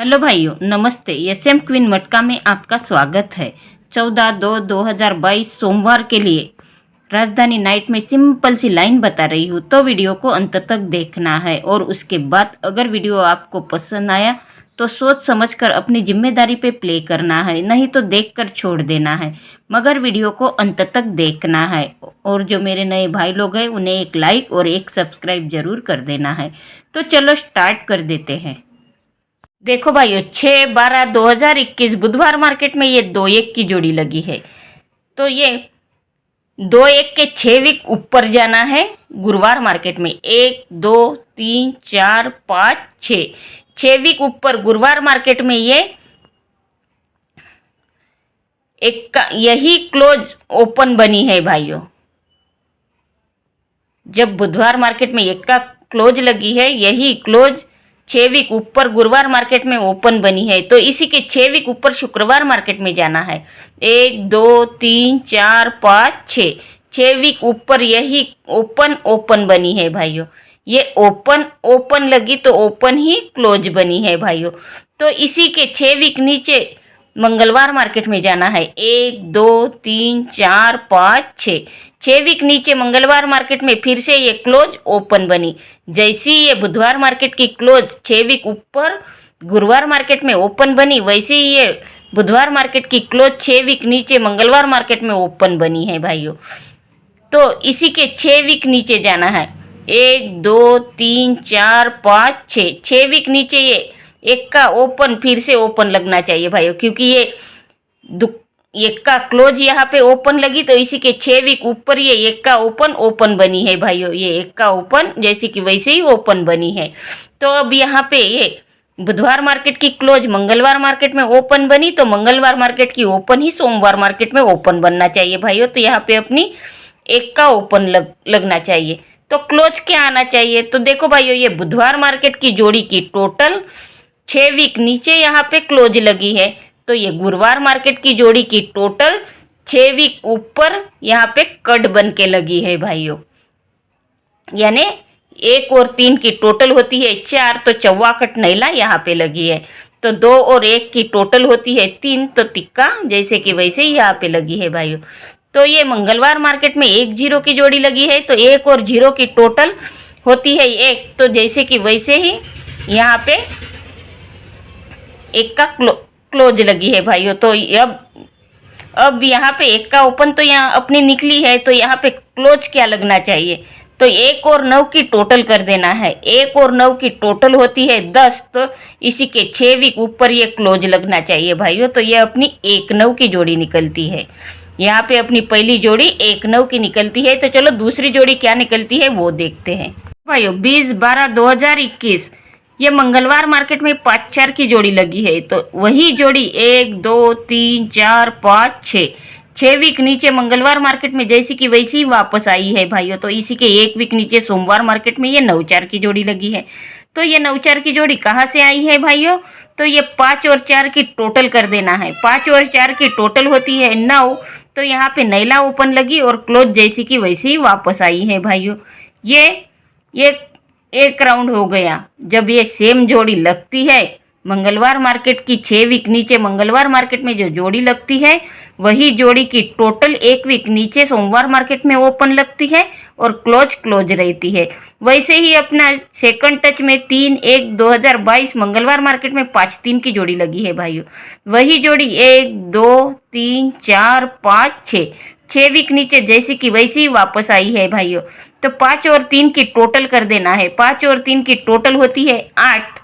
Hello भाइयों, नमस्ते। SM queen मटका में आपका स्वागत है। 14/2/2022 सोमवार के लिए राजधानी नाइट में सिंपल सी लाइन बता रही हूँ, तो वीडियो को अंत तक देखना है। और उसके बाद अगर वीडियो आपको पसंद आया तो सोच समझकर अपनी जिम्मेदारी पे प्ले करना है, नहीं तो देखकर छोड़ देना है, मगर वीडियो को अंत तक देखना है। और जो मेरे नए भाई लोग हैं उन्हें एक लाइक और एक सब्सक्राइब जरूर कर देना है। तो चलो स्टार्ट कर देते हैं। देखो भाइयों, 6/12/2021 बुधवार मार्केट में ये 2-1 की जोड़ी लगी है। तो ये 2-1 के 6 वीक ऊपर जाना है। गुरुवार मार्केट में 1 2 3 4 5 6 वीक ऊपर गुरुवार मार्केट में ये एक का यही क्लोज ओपन बनी है भाइयों। जब बुधवार मार्केट में एक का क्लोज लगी है, यही क्लोज 6 वीक ऊपर गुरुवार मार्केट में ओपन बनी है। तो इसी के 6 वीक ऊपर शुक्रवार मार्केट में जाना है। 1 2 3 4 5 6 वीक ऊपर यही ओपन बनी है भाइयों। ये ओपन लगी तो ओपन ही क्लोज बनी है भाइयों। तो इसी के 6 वीक नीचे मंगलवार मार्केट में जाना है। 1 2 3 4 5 6 वीक नीचे मंगलवार मार्केट में फिर से ये क्लोज ओपन बनी। जैसी ये बुधवार मार्केट की क्लोज 6 वीक ऊपर गुरुवार मार्केट में ओपन बनी, वैसे ही ये बुधवार मार्केट की क्लोज 6 वीक नीचे मंगलवार मार्केट में ओपन बनी है भाइयों। तो इसी के 6 वीक नीचे जाना है। 1 2 3 4 5 6 वीक नीचे ये एक का ओपन फिर से ओपन लगना चाहिए भाइयों, क्योंकि ये एक का क्लोज यहाँ पे ओपन लगी तो इसी के 6 वीक ऊपर ये एक का ओपन बनी है भाइयों। ये एक का ओपन जैसे कि वैसे ही ओपन बनी है। तो अब यहाँ पे ये बुधवार मार्केट की क्लोज मंगलवार मार्केट में ओपन बनी, तो मंगलवार मार्केट की ओपन ही सोमवार मार्केट में ओपन बनना चाहिए भाइयों। तो यहाँ पे अपनी एक का ओपन लगना चाहिए। तो क्लोज क्या आना चाहिए? तो देखो भाइयों, ये बुधवार मार्केट की जोड़ी की टोटल 6 वीक नीचे यहाँ पे क्लोज लगी है। तो ये गुरुवार मार्केट की जोड़ी की टोटल 6 वीक ऊपर यहाँ पे कट बन के लगी है भाइयों। यानी 1 और 3 की टोटल होती है 4, तो चौवा कट नैला यहाँ पे लगी है। तो 2 और 1 की टोटल होती है 3, तो तिक्का जैसे कि वैसे ही यहाँ पे लगी है भाइयों। तो ये मंगलवार मार्केट में 1 0 की जोड़ी लगी है, तो 1 और 0 की टोटल होती है 1, तो जैसे कि वैसे ही यहाँ पे एक का क्लोज लगी है भाइयों। तो अब यहाँ पे एक का ओपन तो यहाँ अपनी निकली है, तो यहाँ पे क्लोज क्या लगना चाहिए? तो 1 और 9 की टोटल कर देना है। 1 और 9 की टोटल होती है 10, तो इसी के 6 वीक ऊपर ये क्लोज लगना चाहिए भाइयों। तो ये अपनी 1 9 की जोड़ी निकलती है। यहाँ पे अपनी पहली जोड़ी 1 9 की निकलती है। तो चलो दूसरी जोड़ी क्या निकलती है वो देखते हैं भाइयों। 20/12/2021 ये मंगलवार मार्केट में 5 4 की जोड़ी लगी है। तो वही जोड़ी 1 2 3 4 5 6 वीक नीचे मंगलवार मार्केट में जैसी कि वैसी ही वापस आई है भाइयों। तो इसी के 1 वीक नीचे सोमवार मार्केट में ये 9 4 की जोड़ी लगी है। तो ये 9 4 की जोड़ी कहाँ से आई है भाइयों? तो ये 5 और 4 की टोटल कर देना है। 5 और 4 की टोटल होती है 9, तो यहाँ पे नैला ओपन लगी और क्लोज जैसी कि वैसी ही वापस आई है भाइयों। ये एक राउंड हो गया। जब ये सेम जोड़ी लगती है मंगलवार मार्केट की 6 वीक नीचे मंगलवार मार्केट में जो जोड़ी लगती है, वही जोड़ी की टोटल 1 वीक नीचे सोमवार मार्केट में ओपन लगती है और क्लोज रहती है। वैसे ही अपना सेकंड टच में 3/1/2022 मंगलवार मार्केट में 5 3 की जोड़ी लगी है भाइयों। वही जोड़ी 1 2 3 4 5 6 वीक नीचे जैसी कि वैसी ही वापस आई है भाइयों। तो 5 और 3 की टोटल कर देना है। 5 और 3 की टोटल होती है 8,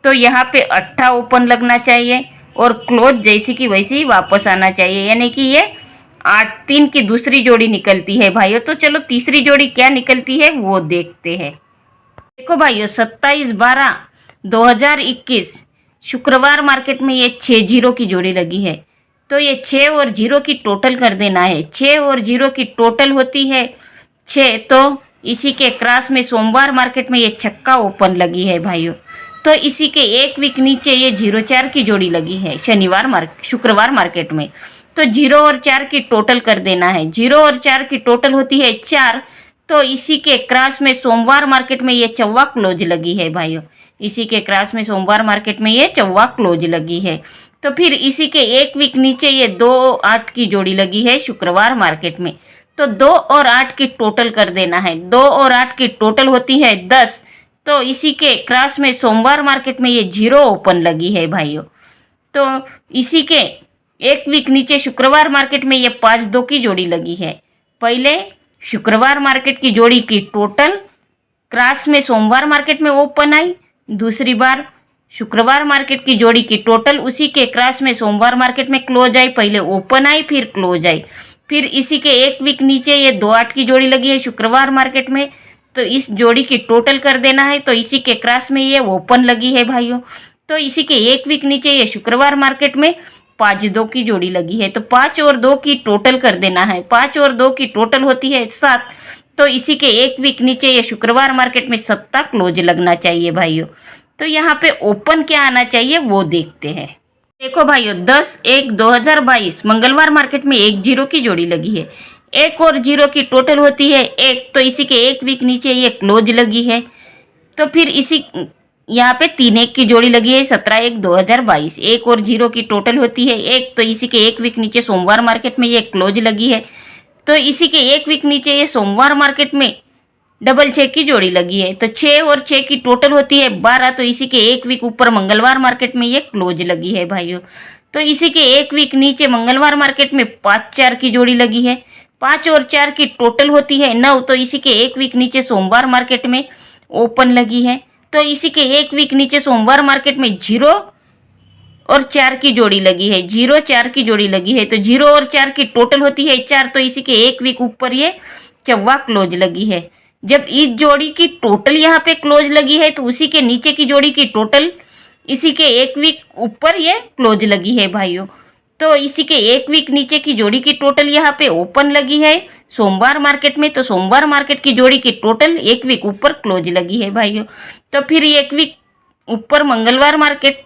तो यहाँ पे 8 ओपन लगना चाहिए और क्लोज जैसी कि वैसी ही वापस आना चाहिए। यानी कि ये 8 3 की दूसरी जोड़ी निकलती है भाइयों। तो चलो तीसरी जोड़ी क्या निकलती है वो देखते हैं। देखो भाइयों, 27/12/2021 शुक्रवार मार्केट में ये 6 0 की जोड़ी लगी है। तो ये 6 और 0 की टोटल कर देना है। 6 और 0 की टोटल होती है 6, तो इसी के क्रॉस में सोमवार मार्केट में ये छक्का ओपन लगी है भाइयों। तो इसी के 1 वीक नीचे ये 0 4 की जोड़ी लगी है शुक्रवार मार्केट में। तो 0 और 4 की टोटल कर देना है। 0 और 4 की टोटल होती है 4, तो इसी के क्रॉस में सोमवार मार्केट में ये चौवा क्लोज लगी है भाइयों। इसी के क्रॉस में सोमवार मार्केट में ये 14 क्लोज लगी है। तो फिर इसी के एक वीक नीचे ये 2-8 की जोड़ी लगी है शुक्रवार मार्केट में। तो 2 और 8 की टोटल कर देना है, 2 और 8 की टोटल होती है 10। तो इसी के क्रॉस में सोमवार मार्केट में ये 0 ओपन लगी है भाइयों। तो इसी के एक वीक नीचे शुक्रवार मार्केट में ये 5-2 की जोड़ी लगी है। पहले शुक्रवार मार्केट की जोड़ी की टोटल क्रॉस में सोमवार मार्केट में ओपन आई, दूसरी बार शुक्रवार मार्केट की जोड़ी की टोटल उसी के क्रॉस में सोमवार मार्केट में क्लोज आई, पहले ओपन आई फिर क्लोज आई। फिर इसी के एक वीक नीचे ये 2-8 की जोड़ी लगी है शुक्रवार मार्केट में। तो इस जोड़ी की टोटल कर देना है, तो इसी के क्रॉस में ये ओपन लगी है भाइयों। तो इसी के एक वीक नीचे ये शुक्रवार मार्केट में 5-2 की जोड़ी लगी है। तो 5 और 2 की टोटल कर देना है, 5 और 2 की टोटल होती है 7। तो इसी के एक वीक नीचे ये शुक्रवार मार्केट में 7 क्लोज लगना चाहिए भाइयों। तो यहाँ पे ओपन क्या आना चाहिए वो देखते हैं। देखो भाइयों 10/1/2022 मंगलवार मार्केट में 1-0 की जोड़ी लगी है, 1 और 0 की टोटल होती है 1। तो इसी के एक वीक नीचे ये क्लोज लगी है। तो फिर इसी यहाँ पे 3-1 की जोड़ी लगी है 17/1/2022, 1 और 0 की टोटल होती है 1। तो इसी के एक वीक नीचे सोमवार मार्केट में ये क्लोज लगी है। तो इसी के एक वीक नीचे ये सोमवार मार्केट में 6 की जोड़ी लगी है। तो 6 और 6 की टोटल होती है 12। तो इसी के एक वीक ऊपर मंगलवार मार्केट में ये क्लोज लगी है भाइयों। तो इसी के एक वीक नीचे मंगलवार मार्केट में 5-4 की जोड़ी लगी है, 5 और 4 की टोटल होती है 9। तो इसी के एक वीक नीचे सोमवार मार्केट में ओपन लगी है। तो इसी के एक वीक नीचे सोमवार मार्केट में 0 और 4 की जोड़ी लगी है, 0-4 की जोड़ी लगी है। तो 0 और 4 की टोटल होती है 4। तो इसी के एक वीक ऊपर ये 14 क्लोज लगी है। जब इस जोड़ी की टोटल यहाँ पे क्लोज लगी है तो उसी के नीचे की जोड़ी की टोटल इसी के एक वीक ऊपर ये क्लोज लगी है भाइयों। तो इसी के एक वीक नीचे की जोड़ी की टोटल यहाँ पे ओपन लगी है सोमवार मार्केट में। तो सोमवार मार्केट की जोड़ी की टोटल एक वीक ऊपर क्लोज लगी है भाइयों। तो फिर एक वीक ऊपर मंगलवार मार्केट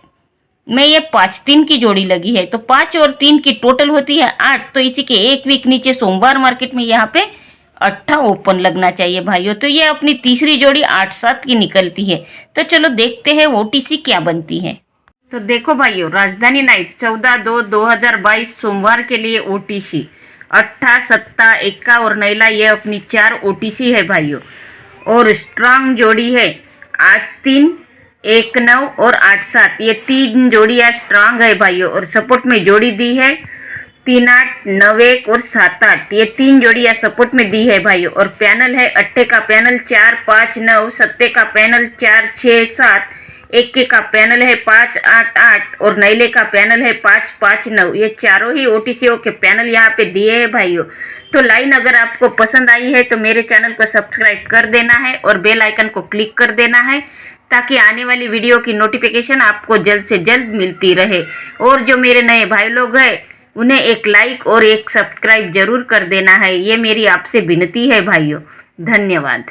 में ये 5-3 की जोड़ी लगी है। तो 5 और 3 की टोटल होती है 8। तो इसी के एक वीक नीचे सोमवार मार्केट में यहाँ पे 8 ओपन लगना चाहिए भाइयों। तो ये अपनी तीसरी जोड़ी 8-7 की निकलती है। तो चलो देखते हैं ओटीसी क्या बनती है। तो देखो भाइयों राजधानी नाइट 14/2/2022 सोमवार के लिए ओटीसी 8, 7, 1 और नैला ये अपनी 4 ओटीसी है भाइयों। और स्ट्रांग जोड़ी है 8-3, 1-9 और 8-7, ये 3 जोड़ियाँ स्ट्रांग है भाइयों। और सपोर्ट में जोड़ी दी है 3-8, 9-1 और 7-8, ये 3 जोड़ियाँ सपोर्ट में दी है भाइयों। और पैनल है 8 का पैनल 4-5-9, 7 का पैनल 4-6-7, 1 का पैनल है 5-8-8 और नैले का पैनल है 5-5-9। ये चारों ही ओटीसीओ के पैनल यहाँ पे दिए हैं भाइयों। तो लाइन अगर आपको पसंद आई है तो मेरे चैनल को सब्सक्राइब कर देना है और बेल आइकन को क्लिक कर देना है, ताकि आने वाली वीडियो की नोटिफिकेशन आपको जल्द से जल्द मिलती रहे। और जो मेरे नए भाई लोग हैं उन्हें एक लाइक और एक सब्सक्राइब जरूर कर देना है, ये मेरी आपसे विनती है भाइयों। धन्यवाद।